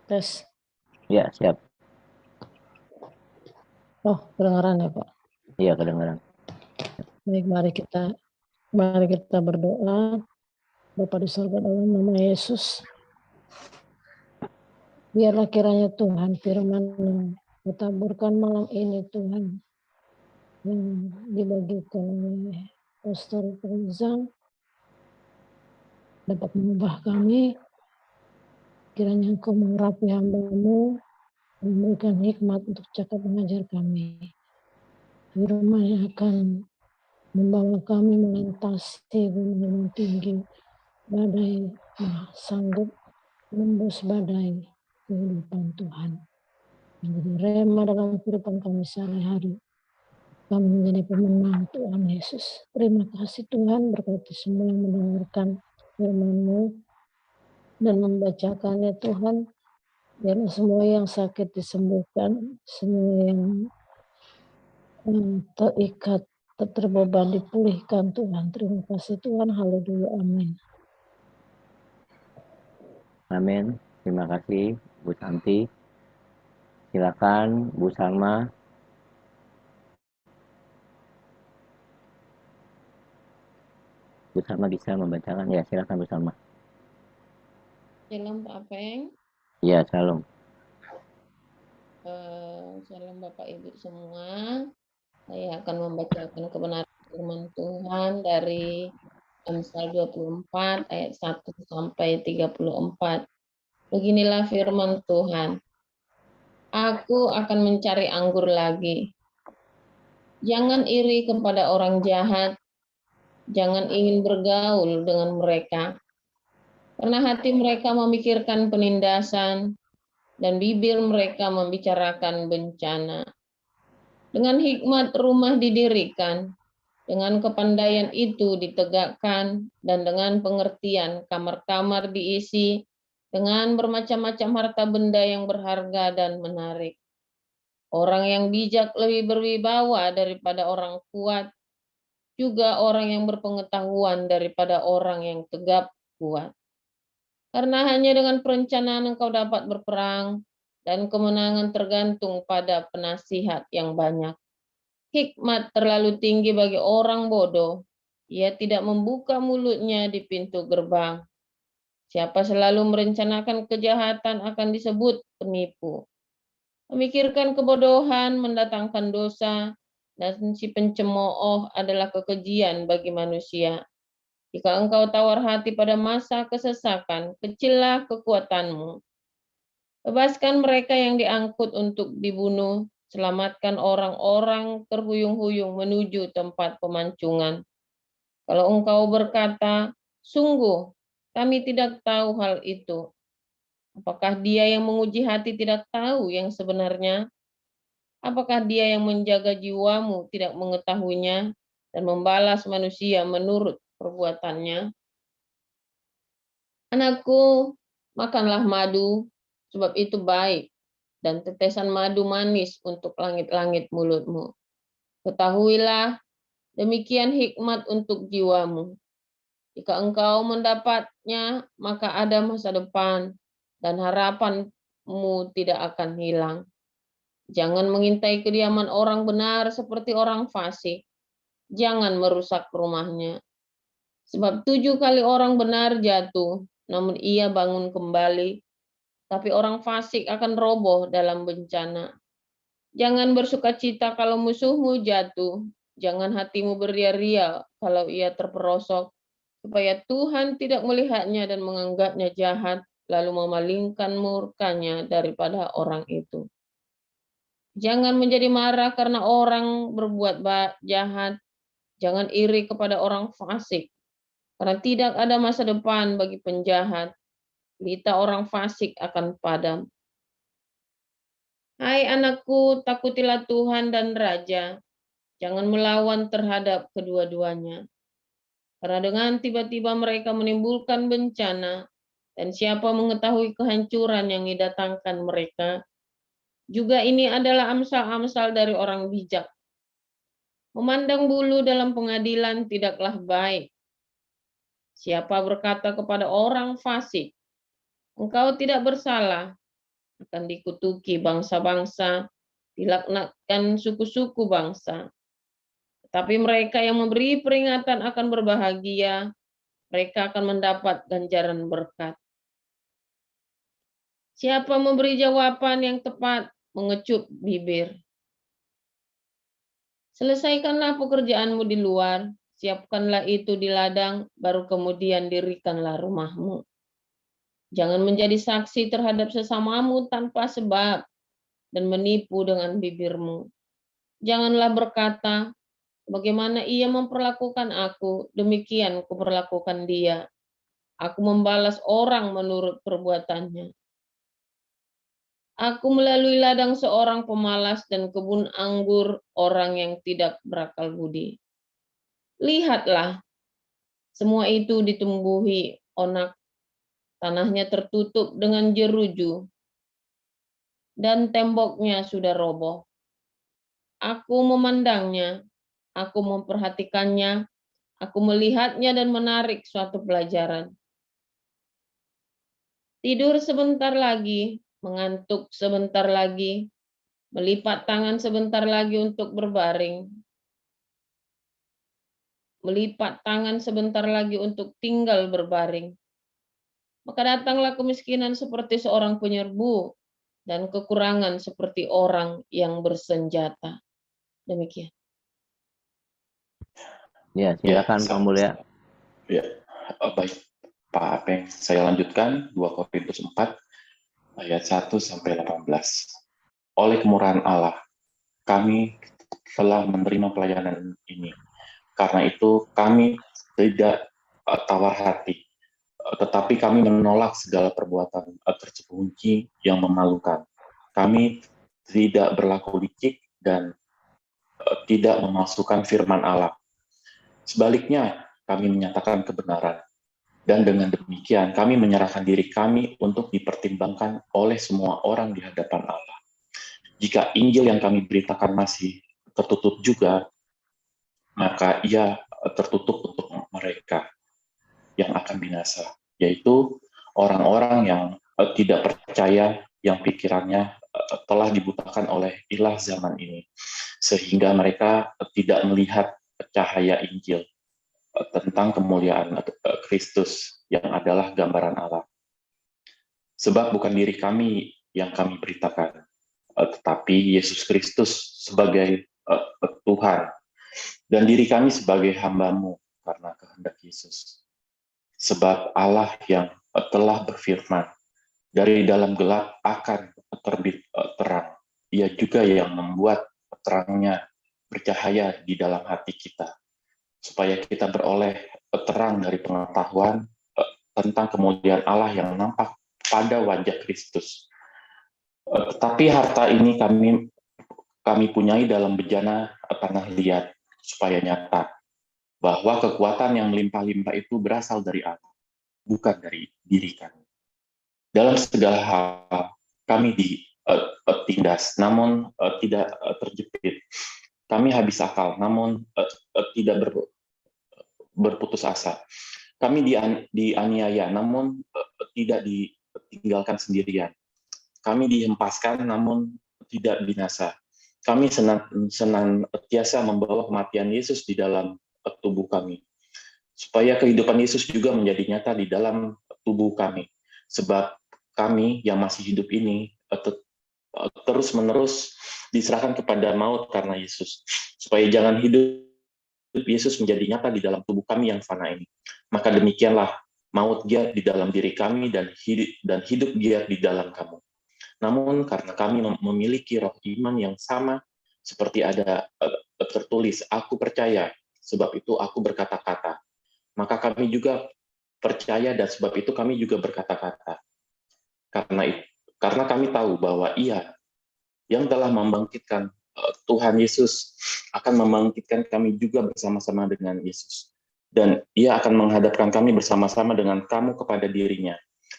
Tes. Ya, siap. Oh, kedengaran ya, Pak. Iya, kedengaran. Baik, mari kita berdoa. Bapa di surga, dalam nama Yesus, biarlah kiranya Tuhan firman yang ditaburkan malam ini, Tuhan, yang dibagikan oleh Pastor Rizal dapat mengubah kami. Kiranya Engkau mengurapi hamba-Mu, memberikan hikmat untuk cakap mengajar kami. Firman yang akan membawa kami melintasi gunung tinggi, badai, sanggup menembus badai kehidupan Tuhan. Menjadi rema dalam kehidupan kami sehari-hari. Kami menjadi pemenang Tuhan Yesus. Terima kasih Tuhan, berkati semua yang mendengarkan firman-Mu dan membacakannya Tuhan. Biarlah semua yang sakit disembuhkan, semua yang terikat, terbeban dipulihkan Tuhan. Terima kasih Tuhan, haleluya, amin. Amin. Terima kasih, Bu Santi. Silakan, Bu Salma. Bu Salma bisa membacakan? Ya, silakan Bu Salma. Shalom Pak Apeng. Iya, salam. Shalom Bapak Ibu semua. Saya akan membacakan kebenaran firman Tuhan dari Amsal 24 ayat 1 sampai 34. Beginilah firman Tuhan. Aku akan mencari anggur lagi. Jangan iri kepada orang jahat. Jangan ingin bergaul dengan mereka. Karena hati mereka memikirkan penindasan dan bibir mereka membicarakan bencana. Dengan hikmat rumah didirikan, dengan kepandaian itu ditegakkan, dan dengan pengertian kamar-kamar diisi, dengan bermacam-macam harta benda yang berharga dan menarik. Orang yang bijak lebih berwibawa daripada orang kuat, juga orang yang berpengetahuan daripada orang yang tegap kuat. Karena hanya dengan perencanaan engkau dapat berperang, dan kemenangan tergantung pada penasihat yang banyak. Hikmat terlalu tinggi bagi orang bodoh. Ia tidak membuka mulutnya di pintu gerbang. Siapa selalu merencanakan kejahatan akan disebut penipu. Memikirkan kebodohan mendatangkan dosa, dan si pencemooh adalah kekejian bagi manusia. Jika engkau tawar hati pada masa kesesakan, kecillah kekuatanmu. Bebaskan mereka yang diangkut untuk dibunuh, selamatkan orang-orang terhuyung-huyung menuju tempat pemancingan. Kalau engkau berkata, sungguh kami tidak tahu hal itu. Apakah dia yang menguji hati tidak tahu yang sebenarnya? Apakah dia yang menjaga jiwamu tidak mengetahuinya dan membalas manusia menurut perbuatannya? Anakku, makanlah madu, sebab itu baik, dan tetesan madu manis untuk langit-langit mulutmu. Ketahuilah, demikian hikmat untuk jiwamu. Jika engkau mendapatnya, maka ada masa depan, dan harapanmu tidak akan hilang. Jangan mengintai kediaman orang benar seperti orang fasik. Jangan merusak rumahnya. Sebab 7 kali orang benar jatuh, namun ia bangun kembali. Tapi orang fasik akan roboh dalam bencana. Jangan bersukacita kalau musuhmu jatuh. Jangan hatimu beria-ria kalau ia terperosok, supaya Tuhan tidak melihatnya dan menganggapnya jahat, lalu memalingkan murkanya daripada orang itu. Jangan menjadi marah karena orang berbuat jahat. Jangan iri kepada orang fasik, karena tidak ada masa depan bagi penjahat. Pelita orang fasik akan padam. Hai anakku, takutilah Tuhan dan Raja. Jangan melawan terhadap kedua-duanya. Karena dengan tiba-tiba mereka menimbulkan bencana, dan siapa mengetahui kehancuran yang didatangkan mereka. Juga ini adalah amsal-amsal dari orang bijak. Memandang bulu dalam pengadilan tidaklah baik. Siapa berkata kepada orang fasik, engkau tidak bersalah, akan dikutuki bangsa-bangsa, dilaknatkan suku-suku bangsa. Tapi mereka yang memberi peringatan akan berbahagia, mereka akan mendapat ganjaran berkat. Siapa memberi jawaban yang tepat, mengecup bibir. Selesaikanlah pekerjaanmu di luar, siapkanlah itu di ladang, baru kemudian dirikanlah rumahmu. Jangan menjadi saksi terhadap sesamamu tanpa sebab dan menipu dengan bibirmu. Janganlah berkata, bagaimana ia memperlakukan aku, demikian kuperlakukan dia. Aku membalas orang menurut perbuatannya. Aku melalui ladang seorang pemalas dan kebun anggur orang yang tidak berakal budi. Lihatlah, semua itu ditumbuhi onak, tanahnya tertutup dengan jeruju, dan temboknya sudah roboh. Aku memandangnya, aku memperhatikannya, aku melihatnya dan menarik suatu pelajaran. Tidur sebentar lagi, mengantuk sebentar lagi, melipat tangan sebentar lagi untuk berbaring, melipat tangan sebentar lagi untuk tinggal berbaring. Maka datanglah kemiskinan seperti seorang penyerbu dan kekurangan seperti orang yang bersenjata. Demikian. Ya, silakan Pak Mulya. Ya, baik Pak Apeng. Saya lanjutkan 2 Korintus 4 ayat 1 sampai 18. Oleh kemurahan Allah, kami telah menerima pelayanan ini. Karena itu kami tidak tawar hati, tetapi kami menolak segala perbuatan tersembunyi yang memalukan. Kami tidak berlaku licik dan tidak memasukkan firman Allah. Sebaliknya, kami menyatakan kebenaran. Dan dengan demikian, kami menyerahkan diri kami untuk dipertimbangkan oleh semua orang di hadapan Allah. Jika Injil yang kami beritakan masih tertutup juga, maka ia tertutup untuk mereka yang akan binasa, yaitu orang-orang yang tidak percaya, yang pikirannya telah dibutakan oleh ilah zaman ini, sehingga mereka tidak melihat cahaya Injil tentang kemuliaan Kristus yang adalah gambaran Allah. Sebab bukan diri kami yang kami beritakan, tetapi Yesus Kristus sebagai Tuhan, dan diri kami sebagai hamba-Mu karena kehendak Yesus. Sebab Allah yang telah berfirman, dari dalam gelap akan terbit terang. Ia juga yang membuat terangnya bercahaya di dalam hati kita, supaya kita beroleh terang dari pengetahuan tentang kemuliaan Allah yang nampak pada wajah Kristus. Tetapi harta ini kami punyai dalam bejana tanah liat, supaya nyata bahwa kekuatan yang melimpah-limpah itu berasal dari Allah, bukan dari diri kami. Dalam segala hal kami ditindas, namun tidak terjepit. Kami habis akal, namun tidak berputus asa. Kami dianiaya, namun tidak ditinggalkan sendirian. Kami dihempaskan, namun tidak binasa. Kami senantiasa membawa kematian Yesus di dalam tubuh kami, supaya kehidupan Yesus juga menjadi nyata di dalam tubuh kami. Sebab kami yang masih hidup ini terus-menerus diserahkan kepada maut karena Yesus, supaya jangan hidup Yesus menjadi nyata di dalam tubuh kami yang fana ini. Maka demikianlah maut giat di dalam diri kami dan hidup giat di dalam kamu. Namun karena kami memiliki roh iman yang sama, seperti ada tertulis, aku percaya, sebab itu aku berkata-kata. Maka kami juga percaya dan sebab itu kami juga berkata-kata. Karena kami tahu bahwa Ia yang telah membangkitkan Tuhan Yesus akan membangkitkan kami juga bersama-sama dengan Yesus. Dan Ia akan menghadapkan kami bersama-sama dengan kamu kepada dirinya.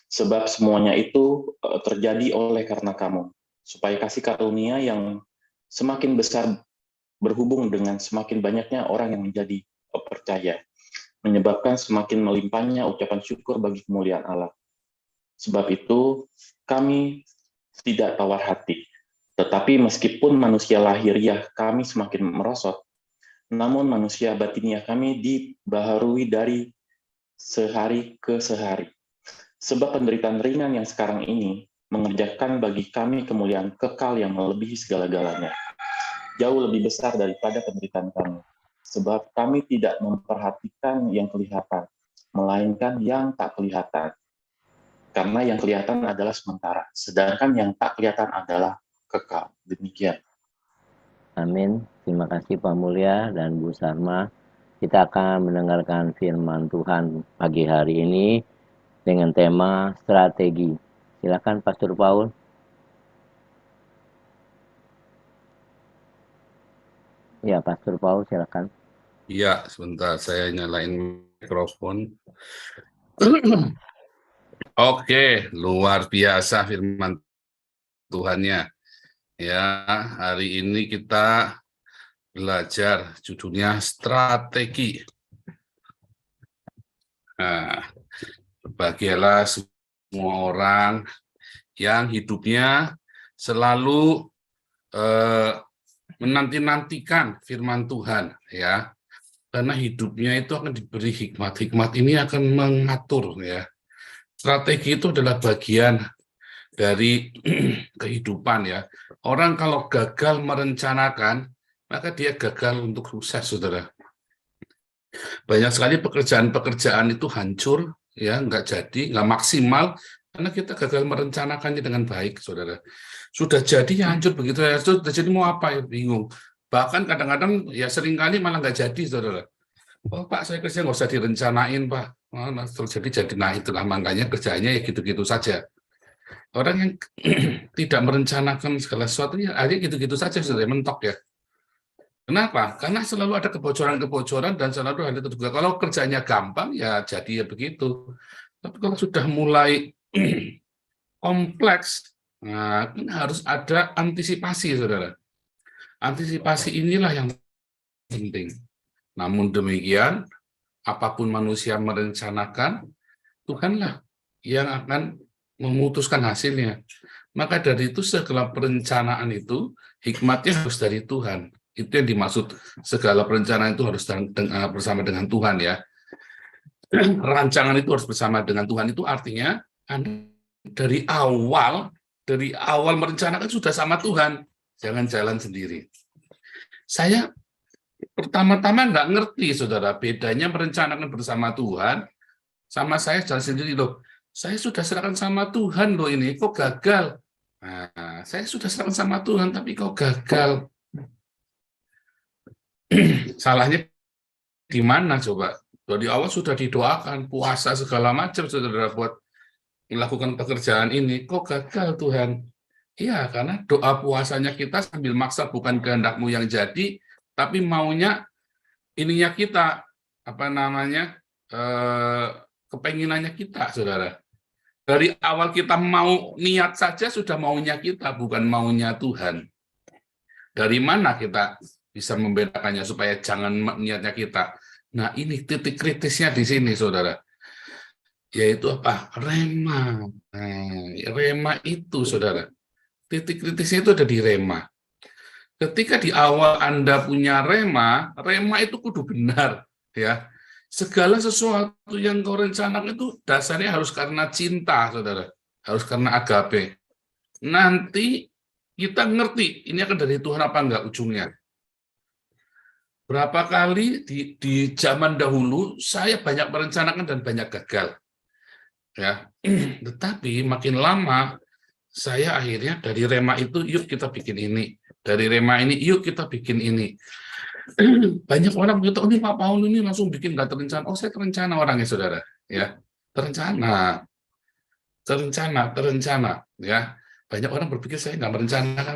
Sebab semuanya itu terjadi oleh karena kamu, supaya kasih karunia yang semakin besar berhubung dengan semakin banyaknya orang yang menjadi percaya, menyebabkan semakin melimpahnya ucapan syukur bagi kemuliaan Allah. Sebab itu kami tidak tawar hati. Tetapi meskipun manusia lahiriah kami semakin merosot, namun manusia batiniah kami dibaharui dari sehari ke sehari. Sebab penderitaan ringan yang sekarang ini mengerjakan bagi kami kemuliaan kekal yang melebihi segala-galanya. Jauh lebih besar daripada penderitaan kami. Sebab kami tidak memperhatikan yang kelihatan, melainkan yang tak kelihatan. Karena yang kelihatan adalah sementara, sedangkan yang tak kelihatan adalah kekal. Demikian. Amin. Terima kasih Pak Mulya dan Bu Sarma. Kita akan mendengarkan firman Tuhan pagi hari ini dengan tema strategi. Silakan Pastor Paul. Ya, Pastor Paul silakan. Iya, sebentar saya nyalain mikrofon. Oke, luar biasa firman Tuhannya. Ya, hari ini kita belajar judulnya strategi. Nah, berbahagialah semua orang yang hidupnya selalu menanti-nantikan firman Tuhan, ya. Karena hidupnya itu akan diberi hikmat. Hikmat ini akan mengatur, ya. Strategi itu adalah bagian dari kehidupan, ya. Orang kalau gagal merencanakan, maka dia gagal untuk sukses, saudara. Banyak sekali pekerjaan-pekerjaan itu hancur, ya, nggak jadi, nggak maksimal, karena kita gagal merencanakannya dengan baik, saudara. Sudah jadi ya hancur begitu, ya. Sudah jadi mau apa, ya, bingung. Bahkan kadang-kadang ya seringkali malah nggak jadi, saudara. Oh Pak, saya kerja nggak usah direncanain, Pak. Oh, terjadi jadi, nah itulah makanya kerjanya ya gitu-gitu saja. Orang yang tidak merencanakan segala sesuatunya, akhirnya gitu-gitu saja, sudah mentok, ya. Kenapa? Karena selalu ada kebocoran-kebocoran dan selalu ada terduga. Kalau kerjanya gampang, ya jadi ya begitu. Tapi kalau sudah mulai kompleks, nah, harus ada antisipasi, saudara. Antisipasi inilah yang penting. Namun demikian, apapun manusia merencanakan, Tuhanlah yang akan memutuskan hasilnya. Maka dari itu segala perencanaan itu, hikmatnya harus dari Tuhan. Itu yang dimaksud segala perencanaan itu harus bersama dengan Tuhan, ya. Rancangan itu harus bersama dengan Tuhan, itu artinya Anda dari awal merencanakan sudah sama Tuhan. Jangan jalan sendiri. Saya pertama-tama nggak ngerti, saudara, bedanya merencanakan bersama Tuhan sama saya jalan sendiri, loh. Saya sudah serahkan sama Tuhan, loh, ini kok gagal. Nah, saya sudah serahkan sama Tuhan, tapi kok gagal. Salahnya di mana coba? Dari awal sudah didoakan, puasa segala macam, saudara, buat melakukan pekerjaan ini. Kok gagal, Tuhan? Iya, karena doa puasanya kita sambil maksa, bukan kehendak-Mu yang jadi, tapi maunya ininya kita, kepenginannya kita, saudara. Dari awal kita mau niat saja sudah maunya kita, bukan maunya Tuhan. Dari mana kita bisa membedakannya supaya jangan niatnya kita? Nah, ini titik kritisnya di sini, saudara. Yaitu apa? Rema. Rema itu, saudara. Titik kritisnya itu ada di rema. Ketika di awal Anda punya rema itu kudu benar, ya. Segala sesuatu yang kau rencanakan itu dasarnya harus karena cinta, saudara. Harus karena agape. Nanti kita ngerti ini akan dari Tuhan apa enggak ujungnya. Berapa kali di zaman dahulu saya banyak merencanakan dan banyak gagal, ya. Tetapi makin lama saya akhirnya dari rema itu, yuk kita bikin ini. Dari rema ini, yuk kita bikin ini. Banyak orang begitu, oh ini Pak Paul ini langsung bikin nggak terencana. Oh, saya terencana orangnya, saudara. Ya, terencana, ya. Banyak orang berpikir saya nggak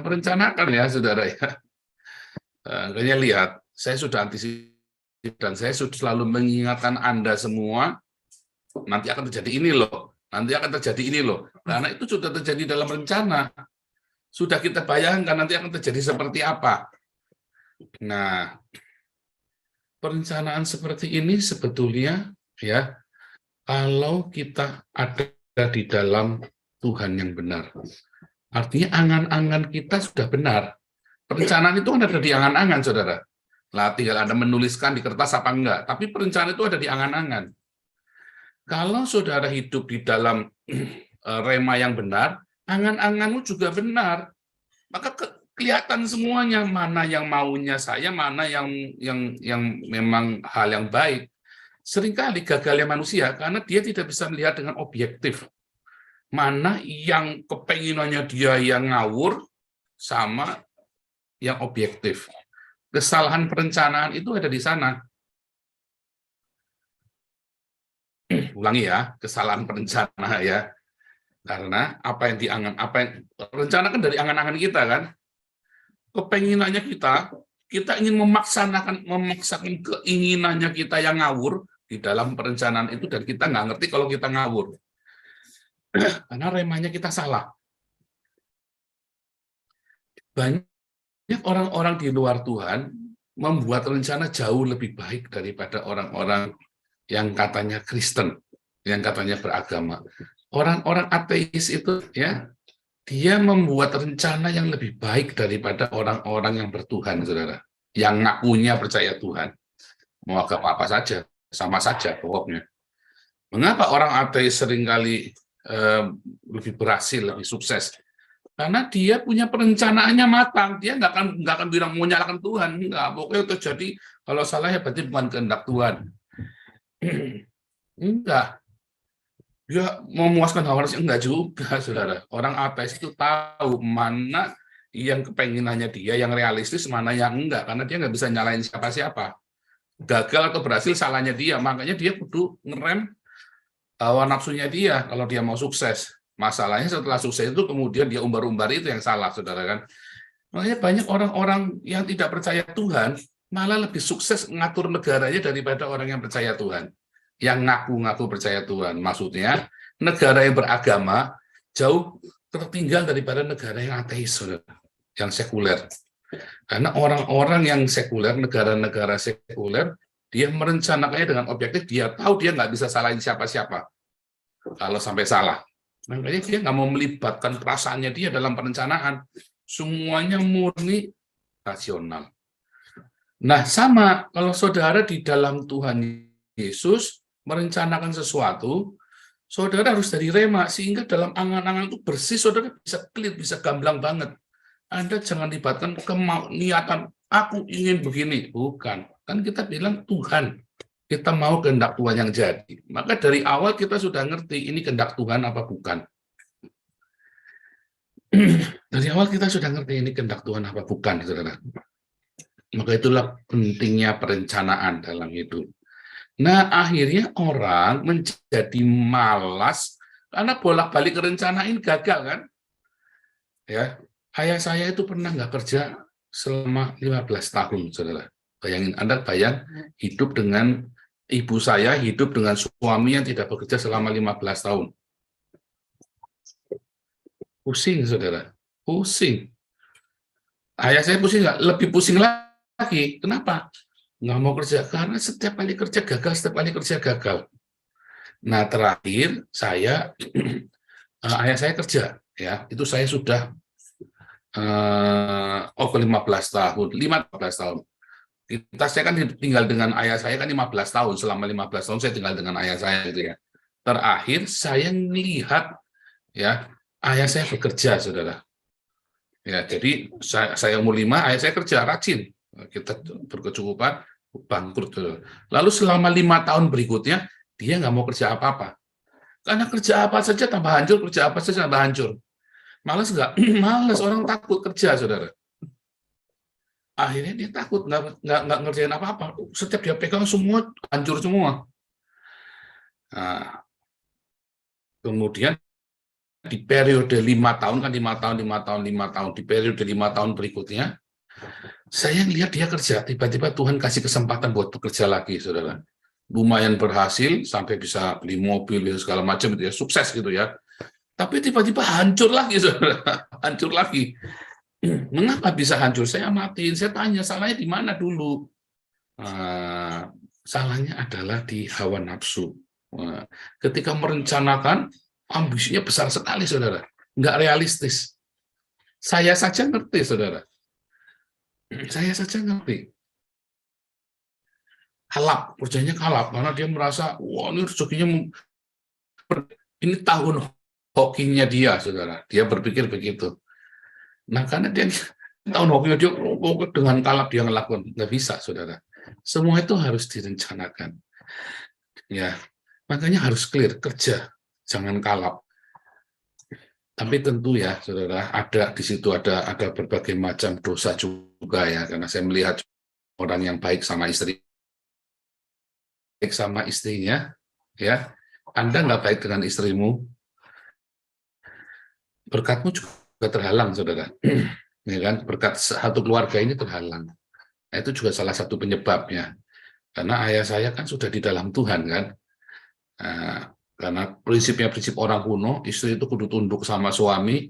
merencanakan ya, saudara, ya. Kayaknya lihat, saya sudah antisipasi dan saya sudah selalu mengingatkan Anda semua, nanti akan terjadi ini loh. Nanti akan terjadi ini loh. Karena itu sudah terjadi dalam rencana. Sudah kita bayangkan nanti akan terjadi seperti apa. Nah, perencanaan seperti ini sebetulnya, ya, kalau kita ada di dalam Tuhan yang benar. Artinya angan-angan kita sudah benar. Perencanaan itu kan ada di angan-angan, saudara. Lah, tinggal Anda menuliskan di kertas apa enggak. Tapi perencanaan itu ada di angan-angan. Kalau saudara hidup di dalam rema yang benar, angan-anganmu juga benar. Maka kelihatan semuanya, mana yang maunya saya, mana yang memang hal yang baik. Seringkali gagalnya manusia karena dia tidak bisa melihat dengan objektif. Mana yang kepenginannya dia yang ngawur sama yang objektif. Kesalahan perencanaan itu ada di sana. Ulangi ya, kesalahan perencana ya. Karena apa yang diangan, rencana kan dari angan-angan kita kan. Kepenginannya kita ingin memaksakan keinginannya kita yang ngawur di dalam perencanaan itu, dan kita nggak ngerti kalau kita ngawur. Karena remanya kita salah. Banyak orang-orang di luar Tuhan membuat rencana jauh lebih baik daripada orang-orang yang katanya Kristen, yang katanya beragama. Orang-orang ateis itu ya, dia membuat rencana yang lebih baik daripada orang-orang yang bertuhan, saudara. Yang ngakunya percaya Tuhan. Mau agama apa saja, sama saja pokoknya. Mengapa orang ateis seringkali lebih berhasil, lebih sukses? Karena dia punya perencanaannya matang. Dia nggak akan bilang mau nyalakan Tuhan. Enggak, pokoknya terjadi. Kalau salah ya berarti bukan kehendak Tuhan. Enggak. Dia memuaskan hawa nafsu, enggak juga, saudara. Orang ateis itu tahu mana yang kepenginannya dia, yang realistis, mana yang enggak. Karena dia nggak bisa nyalain siapa-siapa. Gagal atau berhasil, salahnya dia. Makanya dia kudu ngerem hawa nafsunya dia kalau dia mau sukses. Masalahnya setelah sukses itu kemudian dia umbar-umbar, itu yang salah, saudara kan. Makanya banyak orang-orang yang tidak percaya Tuhan malah lebih sukses mengatur negaranya daripada orang yang percaya Tuhan. Yang ngaku-ngaku percaya Tuhan. Maksudnya negara yang beragama jauh tertinggal daripada negara yang ateis, saudara, yang sekuler. Karena orang-orang yang sekuler, negara-negara sekuler, dia merencanakannya dengan objektif. Dia tahu dia nggak bisa salahin siapa-siapa kalau sampai salah. Makanya dia nggak mau melibatkan perasaannya dia dalam perencanaan. Semuanya murni rasional. Nah, sama kalau saudara di dalam Tuhan Yesus merencanakan sesuatu, saudara harus dari rema, sehingga dalam angan-angan itu bersih, saudara bisa clear, bisa gamblang banget. Anda jangan libatkan niatan, aku ingin begini. Bukan. Kan kita bilang Tuhan. Kita mau kehendak Tuhan yang jadi. Maka dari awal kita sudah ngerti ini kehendak Tuhan apa bukan. Dari awal kita sudah ngerti ini kehendak Tuhan apa bukan, saudara. Maka itulah pentingnya perencanaan dalam hidup. Nah, akhirnya orang menjadi malas karena bolak-balik rencanain gagal kan. Ya, ayah saya itu pernah nggak kerja selama 15 tahun, saudara. Bayangin, Anda bayang hidup dengan ibu saya, hidup dengan suami yang tidak bekerja selama 15 tahun. Pusing, saudara. Pusing. Ayah saya pusing nggak? Lebih pusing lagi. Kenapa? Nggak mau kerja. Karena setiap kali kerja gagal, setiap kali kerja gagal. Nah, terakhir saya, ayah saya kerja. Ya, itu saya sudah 15 tahun. Saya kan tinggal dengan ayah saya kan 15 tahun. Selama 15 tahun saya tinggal dengan ayah saya gitu ya. Terakhir saya melihat ya ayah saya bekerja, saudara. Ya, jadi saya umur 5, ayah saya kerja rajin. Kita berkecukupan, bangkrut. Saudara. Lalu selama 5 tahun berikutnya dia nggak mau kerja apa-apa. Karena kerja apa saja tambah hancur, kerja apa saja tambah hancur. Malas nggak? Malas, orang takut kerja, saudara. Akhirnya dia takut, nggak ngerjain apa-apa. Setiap dia pegang semua hancur semua. Nah, kemudian di periode 5 tahun, kan 5 tahun, di periode 5 tahun berikutnya, saya lihat dia kerja, tiba-tiba Tuhan kasih kesempatan buat bekerja lagi, saudara. Lumayan berhasil, sampai bisa beli mobil, segala macam, gitu ya, sukses gitu ya. Tapi tiba-tiba hancur lagi, saudara. Hancur lagi. Mengapa bisa hancur? Saya amatin, saya tanya, salahnya di mana dulu? Salahnya adalah di hawa nafsu. Ketika merencanakan, ambisinya besar sekali, saudara. Nggak realistis. Saya saja ngerti, saudara. Saya saja ngerti. Kalap, kerjanya kalap, karena dia merasa, wah ini rezekinya, ini tahun hokinya dia, saudara. Dia berpikir begitu. Nah, karena dia tahun hokinya dia, dengan kalap dia ngelakukan. Nggak bisa, saudara. Semua itu harus direncanakan. Ya, makanya harus clear, kerja, jangan kalap. Tapi tentu ya, saudara, ada di situ ada berbagai macam dosa juga ya, karena saya melihat orang yang baik sama istrinya, ya, Anda nggak baik dengan istrimu, berkatmu juga terhalang, saudara. Ya kan, berkat satu keluarga ini terhalang. Nah, itu juga salah satu penyebabnya. Karena ayah saya kan sudah di dalam Tuhan kan. Nah, karena prinsip orang kuno, istri itu kudu tunduk sama suami.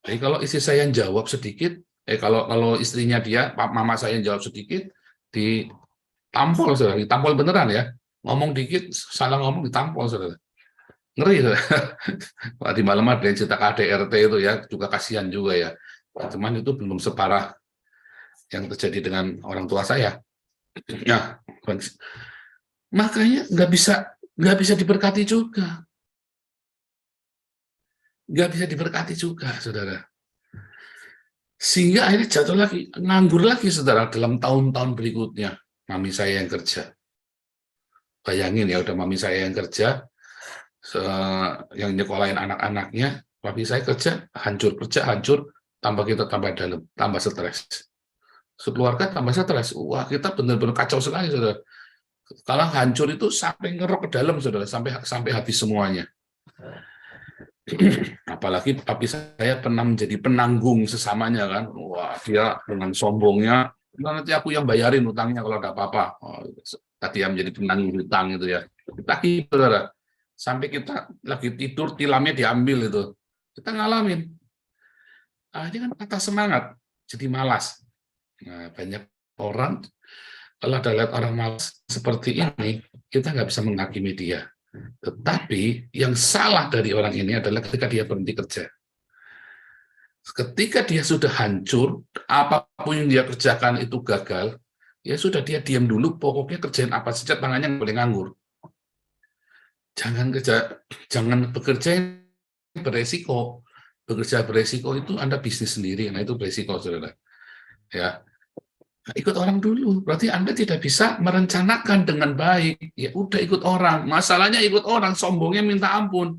Jadi kalau istri saya yang jawab sedikit, kalau istrinya dia, mama saya yang jawab sedikit, ditampol, saudara, ditampol beneran ya. Ngomong dikit, salah ngomong ditampol, saudara. Ngeri, saudara. Di malam ada yang cerita KDRT itu ya, juga kasihan juga ya. Cuman itu belum separah yang terjadi dengan orang tua saya. Nah, makanya nggak bisa diberkati juga. Nggak bisa diberkati juga, saudara. Sehingga akhirnya jatuh lagi, nganggur lagi, saudara, dalam tahun-tahun berikutnya. Mami saya yang kerja. Bayangin ya, udah mami saya yang kerja, yang nyekolahin anak-anaknya, papi saya kerja, hancur, tambah kita tambah dalam, tambah stres. Sekeluarga tambah stres. Wah, kita benar-benar kacau sekali, saudara. Kalau hancur itu sampai ngerok ke dalam, saudara, sampai habis semuanya. Apalagi papi saya pernah menjadi penanggung sesamanya kan. Wah, dia dengan sombongnya, nanti aku yang bayarin utangnya kalau ada apa-apa. Tadi yang menjadi penanggung hutang itu ya. Lagi, saudara, sampai kita lagi tidur, tilamnya diambil itu. Kita ngalamin. Ini kan kata semangat, jadi malas. Nah, banyak orang, kalau ada lihat orang malas seperti ini, kita nggak bisa menghakimi dia. Tetapi yang salah dari orang ini adalah ketika dia berhenti kerja. Ketika dia sudah hancur, apapun yang dia kerjakan itu gagal, ya sudah, dia diam dulu, pokoknya kerjain apa saja, tangannya nggak boleh nganggur. Jangan bekerja yang beresiko. Bekerja beresiko itu Anda bisnis sendiri, nah itu beresiko, saudara. Ya, ikut orang dulu, berarti Anda tidak bisa merencanakan dengan baik. Ya udah, ikut orang. Masalahnya ikut orang, sombongnya minta ampun,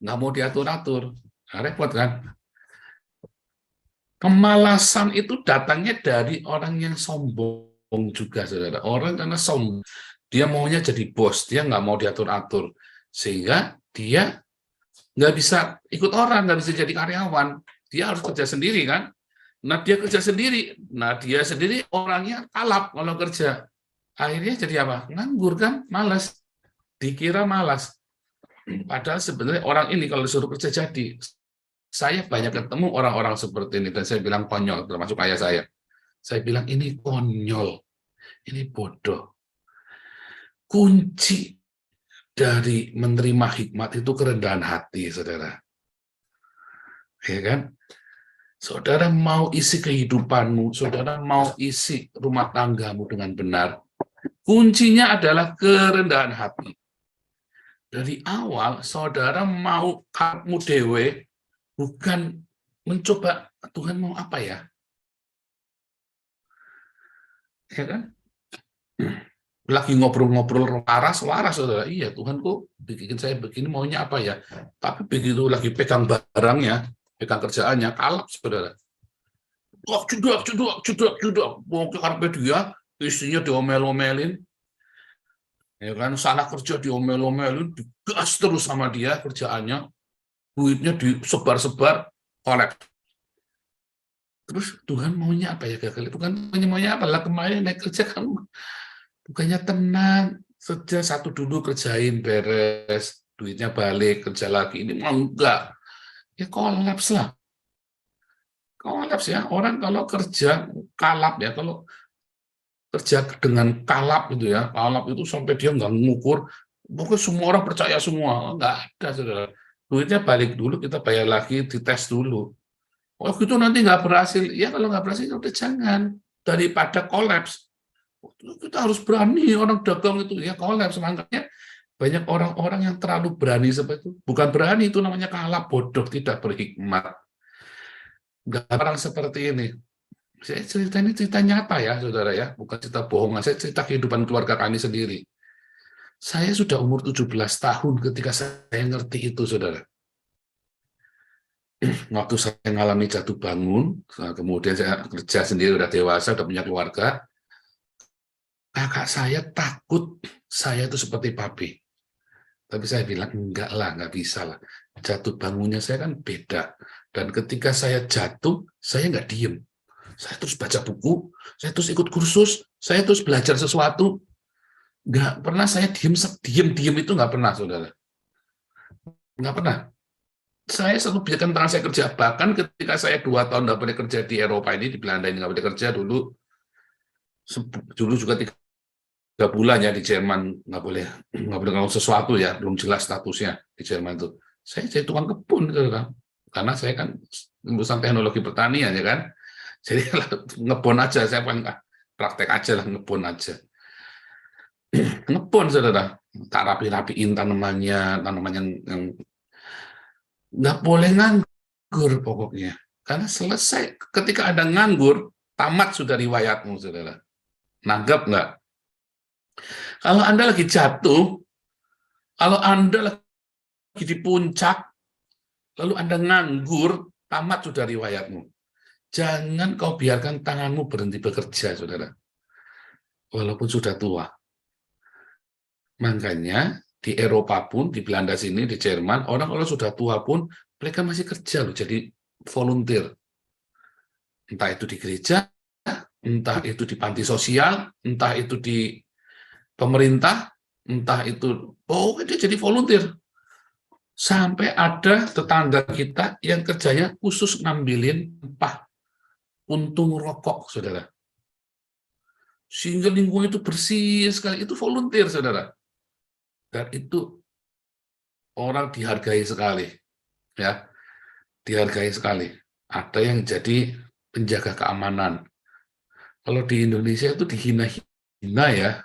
nggak mau diatur-atur. Nah, repot kan? Kemalasan itu datangnya dari orang yang sombong juga, saudara. Orang karena sombong, dia maunya jadi bos, dia nggak mau diatur-atur, sehingga dia nggak bisa ikut orang, nggak bisa jadi karyawan. Dia harus kerja sendiri kan? Nah, dia kerja sendiri. Nah, dia sendiri orangnya kalap kalau kerja. Akhirnya jadi apa? Nganggur kan? Malas. Dikira malas. Padahal sebenarnya orang ini kalau disuruh kerja jadi. Saya banyak ketemu orang-orang seperti ini, dan saya bilang konyol, termasuk ayah saya. Saya bilang ini konyol, ini bodoh. Kunci dari menerima hikmat itu kerendahan hati, saudara. Ya kan? Saudara mau isi kehidupanmu, saudara mau isi rumah tanggamu dengan benar, kuncinya adalah kerendahan hati. Dari awal, saudara mau kamu dewe, bukan mencoba Tuhan mau apa ya? Ya kan? Lagi ngobrol-ngobrol waras, saudara. Iya, Tuhan kok bikin saya begini, maunya apa ya? Tapi begitu lagi pegang barangnya, pegang kerjaannya, kalap, saudara. Wah, judak. Mau ke karpet dia, istrinya diomel-omelin. Ya kan, sana kerja diomel-omelin, digas terus sama dia kerjaannya. Duitnya disebar-sebar, kolek. Terus Tuhan maunya apa ya? Tuhan maunya apa? Lah kemarin naik kerja kan bukannya tenang, saja satu dulu kerjain beres, duitnya balik, kerja lagi. Ini mau enggak? Ya kolaps lah. Kolaps ya, orang kalau kerja kalap ya, kalau kerja dengan kalap itu ya, kalap itu sampai dia nggak ngukur, pokoknya semua orang percaya semua, nggak ada, saudara. Duitnya balik dulu, kita bayar lagi, dites dulu. Oh gitu nanti nggak berhasil. Ya kalau nggak berhasil udah jangan. Daripada kolaps, kita harus berani. Orang dagang itu ya kolaps. Makanya banyak orang-orang yang terlalu berani seperti itu. Bukan berani, itu namanya kalah, bodoh, tidak berhikmat. Nggak orang seperti ini. Saya cerita ini cerita nyata ya, saudara ya. Bukan cerita bohongan. Saya cerita kehidupan keluarga kami sendiri. Saya sudah umur 17 tahun ketika saya ngerti itu, saudara. Waktu saya mengalami jatuh bangun, kemudian saya kerja sendiri, udah dewasa, udah punya keluarga, kakak saya takut saya itu seperti papi. Tapi saya bilang, enggak lah, enggak bisa lah. Jatuh bangunnya saya kan beda. Dan ketika saya jatuh, saya enggak diem. Saya terus baca buku, saya terus ikut kursus, saya terus belajar sesuatu. Enggak pernah saya diem itu enggak pernah, saudara. Enggak pernah. Saya selalu biarkan tangan saya kerja. Bahkan ketika saya 2 tahun enggak boleh kerja di Eropa ini, di Belanda ini enggak boleh kerja dulu. Dulu juga 3 bulan ya di Jerman nggak boleh ngomong sesuatu ya, belum jelas statusnya di Jerman itu. Saya jadi tukang kebun gitu kan, karena saya kan lulusan teknologi pertanian ya kan, jadi ngebon aja, saya paling praktek aja lah, ngebon aja. Ngebon saudara, tak rapi-rapiin tanaman yang nggak boleh nganggur pokoknya, karena selesai ketika ada nganggur, tamat sudah riwayatmu saudara. Nanggap nggak? Kalau Anda lagi jatuh, kalau Anda lagi di puncak, lalu Anda nganggur, tamat sudah riwayatmu. Jangan kau biarkan tanganmu berhenti bekerja, saudara. Walaupun sudah tua. Makanya di Eropa pun, di Belanda sini, di Jerman, orang kalau sudah tua pun, mereka masih kerja loh, jadi volunteer. Entah itu di gereja, entah itu di panti sosial, entah itu di pemerintah, entah itu, dia jadi volunteer. Sampai ada tetangga kita yang kerjanya khusus ngambilin puntung rokok, saudara. Sehingga lingkungan itu bersih sekali, itu volunteer, saudara. Dan itu orang dihargai sekali, ya, dihargai sekali. Ada yang jadi penjaga keamanan. Kalau di Indonesia itu dihina-hina ya,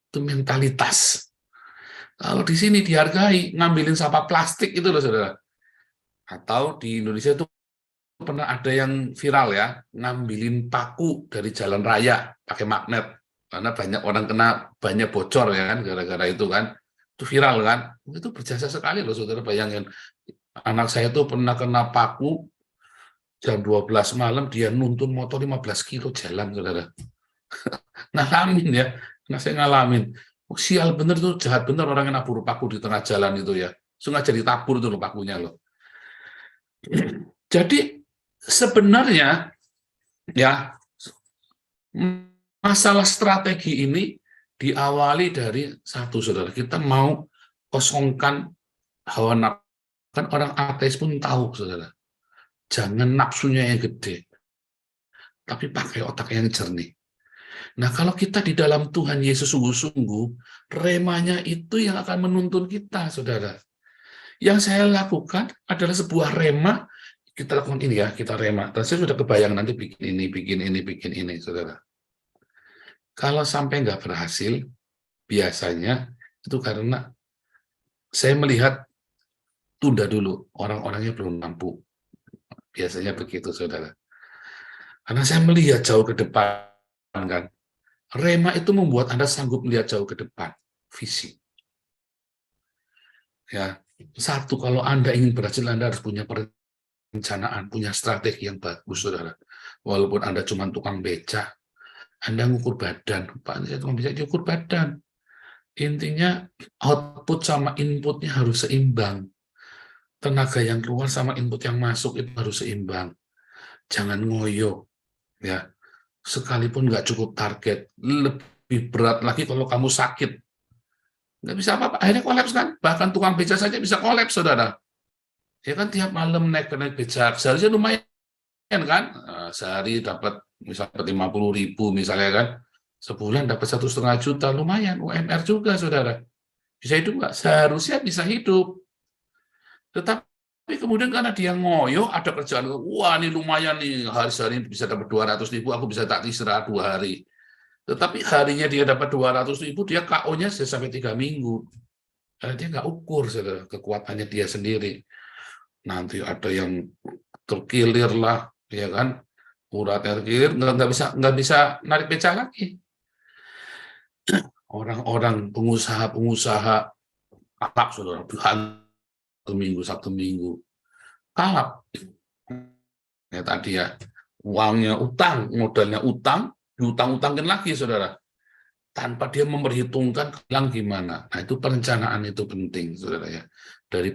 itu mentalitas. Kalau di sini dihargai, ngambilin sampah plastik itu loh, saudara. Atau di Indonesia itu pernah ada yang viral ya, ngambilin paku dari jalan raya pakai magnet. Karena banyak orang kena, banyak bocor ya kan, gara-gara itu kan. Itu viral kan. Itu berjasa sekali loh, saudara. Bayangin, anak saya tuh pernah kena paku, jam 12 malam, dia nuntun motor 15 kilo jalan, saudara. Ngalamin ya, nah saya ngalamin. Sial bener tuh, jahat bener orang yang nabur paku di tengah jalan itu ya. Sengaja ditabur tuh loh pakunya loh. Jadi sebenarnya ya masalah strategi ini diawali dari satu, saudara. Kita mau kosongkan hawa nafsu. Kan orang ateis pun tahu, saudara. Jangan nafsunya yang gede, tapi pakai otak yang jernih. Nah, kalau kita di dalam Tuhan Yesus sungguh-sungguh, remanya itu yang akan menuntun kita, saudara. Yang saya lakukan adalah sebuah rema, kita lakukan ini ya, kita rema. Dan saya sudah kebayang nanti bikin ini, saudara. Kalau sampai nggak berhasil, biasanya itu karena saya melihat tunda dulu, orang-orangnya belum mampu. Biasanya begitu, saudara. Karena saya melihat jauh ke depan, kan. Rema itu membuat Anda sanggup melihat jauh ke depan, visi. Ya, satu, kalau Anda ingin berhasil, Anda harus punya perencanaan, punya strategi yang bagus, saudara. Walaupun Anda cuma tukang beca, Anda ngukur badan. Pak, saya tukang beca, diukur badan. Intinya, output sama inputnya harus seimbang. Tenaga yang keluar sama input yang masuk itu harus seimbang. Jangan ngoyo, ya. Sekalipun nggak cukup target, lebih berat lagi kalau kamu sakit. Nggak bisa apa-apa, akhirnya kolaps kan? Bahkan tukang beca saja bisa kolaps, saudara. Ya kan tiap malam naik beca, seharusnya lumayan kan? Sehari dapat misalnya 50.000 misalnya kan? Sebulan dapat 1,5 juta, lumayan. UMR juga, saudara. Bisa hidup nggak? Seharusnya bisa hidup. Tetapi Tapi kemudian karena dia ngoyo, ada kerjaan, wah ini lumayan nih, hari bisa dapat 200.000, aku bisa tak istirahat 2 hari. Tetapi harinya dia dapat 200.000, dia KO-nya sampai 3 minggu. Karena dia nggak ukur saudara, kekuatannya dia sendiri. Nanti ada yang terkilir lah, ya kan? Uratnya terkilir, nggak bisa narik beca lagi. Orang-orang pengusaha kalap saudara, Sabtu Minggu kalap. Ya tadi ya, uangnya utang, modalnya utang, diutang-utangkan lagi saudara. Tanpa dia memperhitungkan hilang gimana. Nah itu perencanaan itu penting saudara ya. Dari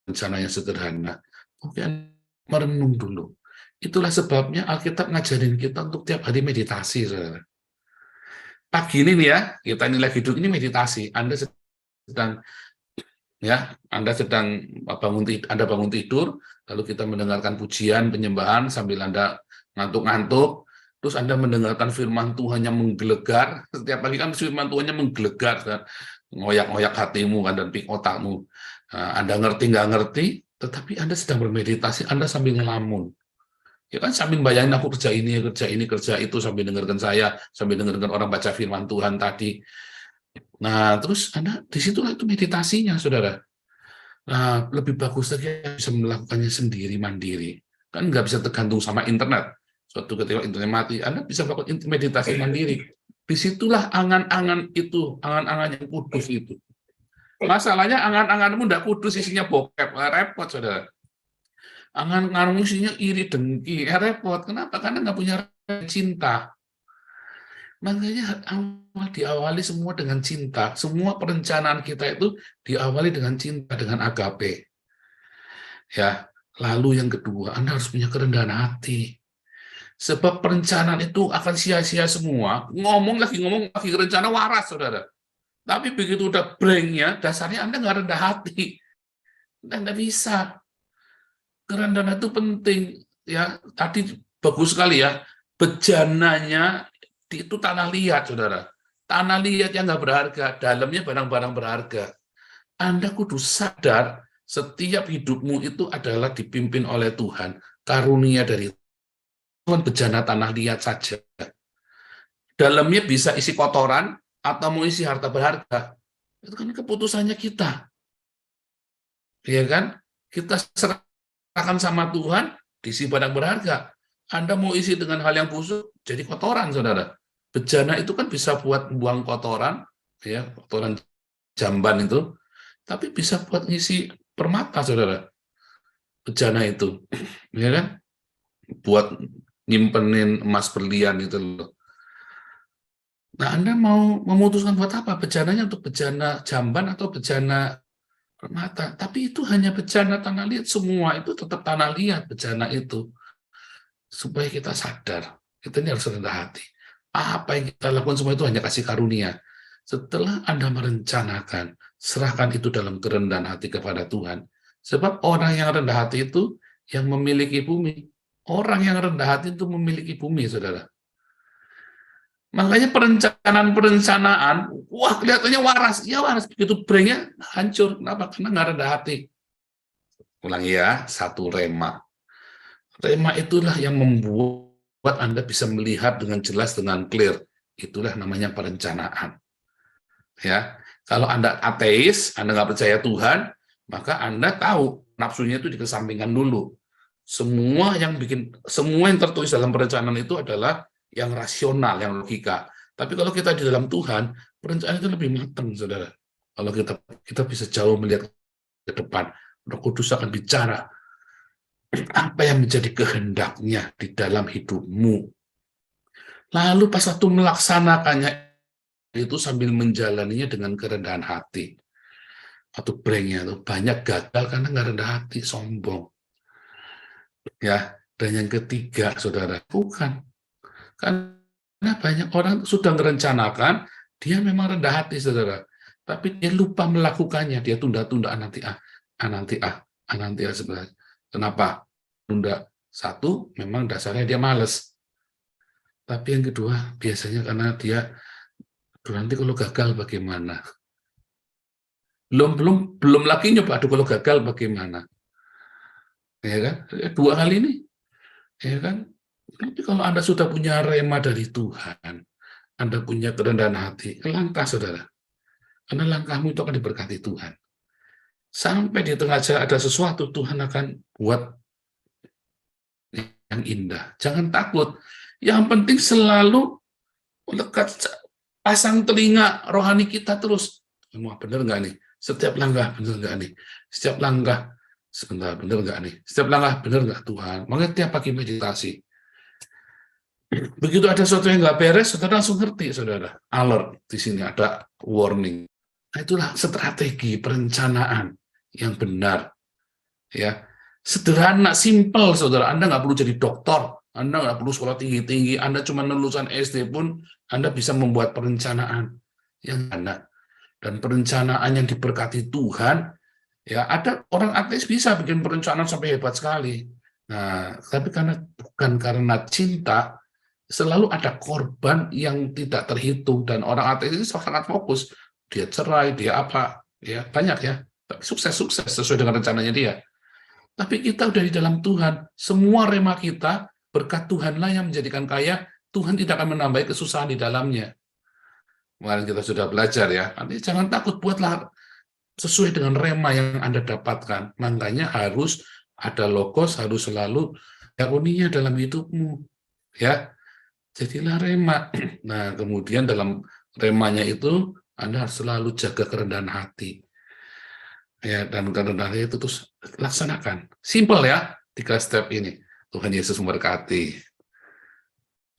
rencana yang sederhana. Mungkin merenung dulu. Itulah sebabnya Alkitab ngajarin kita untuk tiap hari meditasi saudara. Pagi ini nih ya, kita ini lagi duduk ini meditasi. Anda sedang bangun tidur, lalu kita mendengarkan pujian, penyembahan sambil Anda ngantuk-ngantuk, terus Anda mendengarkan firman Tuhan yang menggelegar. Setiap pagi kan firman Tuhan yang menggelegar, kan? Ngoyak-ngoyak hatimu kan, dan pik otakmu. Anda ngerti nggak ngerti, tetapi Anda sedang bermeditasi, Anda sambil ngelamun. Ya kan sambil bayangin aku kerja ini, kerja itu, sambil dengarkan sambil dengarkan orang baca firman Tuhan tadi. Nah, terus Anda disitulah itu meditasinya, saudara. Nah, lebih bagus lagi bisa melakukannya sendiri, mandiri. Kan nggak bisa tergantung sama internet. Suatu ketika internet mati, Anda bisa melakukan meditasi mandiri. Disitulah angan-angan yang kudus itu. Masalahnya angan-anganmu nggak kudus, isinya bokep, repot, saudara. Angan-anganmu isinya iri, dengki, repot. Kenapa? Karena nggak punya cinta. Makanya diawali semua dengan cinta. Semua perencanaan kita itu diawali dengan cinta, dengan agape. Ya, lalu yang kedua, Anda harus punya kerendahan hati. Sebab perencanaan itu akan sia-sia semua. Ngomong lagi rencana waras, saudara. Tapi begitu udah branknya, dasarnya Anda nggak rendah hati. Anda nggak bisa. Kerendahan itu penting. Ya, tadi bagus sekali ya. Bejananya itu tanah liat, saudara. Tanah liat yang nggak berharga, dalamnya barang-barang berharga. Anda kudu sadar setiap hidupmu itu adalah dipimpin oleh Tuhan. Karunia dari Tuhan, bejana tanah liat saja. Dalamnya bisa isi kotoran atau mau isi harta berharga. Itu kan keputusannya kita. Ya kan? Kita serahkan sama Tuhan, diisi barang berharga. Anda mau isi dengan hal yang busuk, jadi kotoran, saudara. Bejana itu kan bisa buat buang kotoran, ya, kotoran jamban itu, tapi bisa buat ngisi permata, saudara. Bejana itu, ya kan? Buat nyimpenin emas berlian itu loh. Nah, Anda mau memutuskan buat apa? Bejananya untuk bejana jamban atau bejana permata? Tapi itu hanya bejana tanah liat, semua itu tetap tanah liat, bejana itu. Supaya kita sadar, kita ini harus rendah hati. Apa yang kita lakukan semua itu hanya kasih karunia. Setelah Anda merencanakan, serahkan itu dalam kerendahan hati kepada Tuhan. Sebab orang yang rendah hati itu yang memiliki bumi. Orang yang rendah hati itu memiliki bumi, saudara. Makanya perencanaan, wah kelihatannya waras. Ya waras, begitu brainnya hancur. Kenapa? Karena nggak rendah hati. Ulangi ya, satu rema. Rema itulah yang membuat Anda bisa melihat dengan jelas, dengan clear. Itulah namanya perencanaan. Ya, kalau Anda ateis, Anda nggak percaya Tuhan, maka Anda tahu nafsunya itu dikesampingkan dulu. Semua yang tertulis dalam perencanaan itu adalah yang rasional, yang logika. Tapi kalau kita di dalam Tuhan, perencanaan itu lebih matang, saudara. Kalau kita bisa jauh melihat ke depan, Roh Kudus akan bicara apa yang menjadi kehendaknya di dalam hidupmu. Lalu pas waktu melaksanakannya itu sambil menjalaninya dengan kerendahan hati. Atau branknya itu banyak gagal karena nggak rendah hati, sombong. Ya, dan yang ketiga, saudara, bukan. Karena banyak orang sudah merencanakan, dia memang rendah hati, saudara. Tapi dia lupa melakukannya, dia tunda-tunda, nanti sebenarnya. Kenapa? Tunda. Satu, memang dasarnya dia malas. Tapi yang kedua, biasanya karena dia, nanti kalau gagal bagaimana? Belum lagi nyoba, kalau gagal bagaimana? ya kan? 2 kali ini, ya kan? Tapi kalau Anda sudah punya rema dari Tuhan, Anda punya kerendahan hati, langkah saudara. Karena langkahmu itu akan diberkati Tuhan. Sampai di tengah jalan ada sesuatu, Tuhan akan buat yang indah. Jangan takut. Yang penting selalu lekat, pasang telinga rohani kita terus. Semua benar nggak nih? Setiap langkah benar nggak nih? Setiap langkah, sebentar, benar nggak nih? Setiap langkah benar nggak Tuhan? Makanya tiap pagi meditasi. Begitu ada sesuatu yang nggak beres, saudara langsung ngerti, saudara. Alert, di sini ada warning. Nah, itulah strategi perencanaan yang benar. Ya, sederhana, simple, saudara. Anda nggak perlu jadi dokter, Anda nggak perlu sekolah tinggi-tinggi, Anda cuma lulusan SD pun, Anda bisa membuat perencanaan yang benar. Dan perencanaan yang diberkati Tuhan, ya ada orang ateis bisa bikin perencanaan sampai hebat sekali. Nah, tapi bukan karena cinta, selalu ada korban yang tidak terhitung, dan orang ateis itu sangat fokus. Dia cerai, dia apa, ya banyak ya, tapi sukses sesuai dengan rencananya dia. Tapi kita udah di dalam Tuhan, semua rema kita, berkat Tuhanlah yang menjadikan kaya, Tuhan tidak akan menambah kesusahan di dalamnya. Kemarin kita sudah belajar ya, nanti jangan takut, buatlah sesuai dengan rema yang Anda dapatkan. Makanya harus ada logos, harus selalu karunia dalam hidupmu. Ya, jadilah rema. Nah, kemudian dalam remanya itu, Anda harus selalu jaga kerendahan hati. Ya, dan kerendahan hati itu terus laksanakan. Simple ya, 3 step ini. Tuhan Yesus memberkati.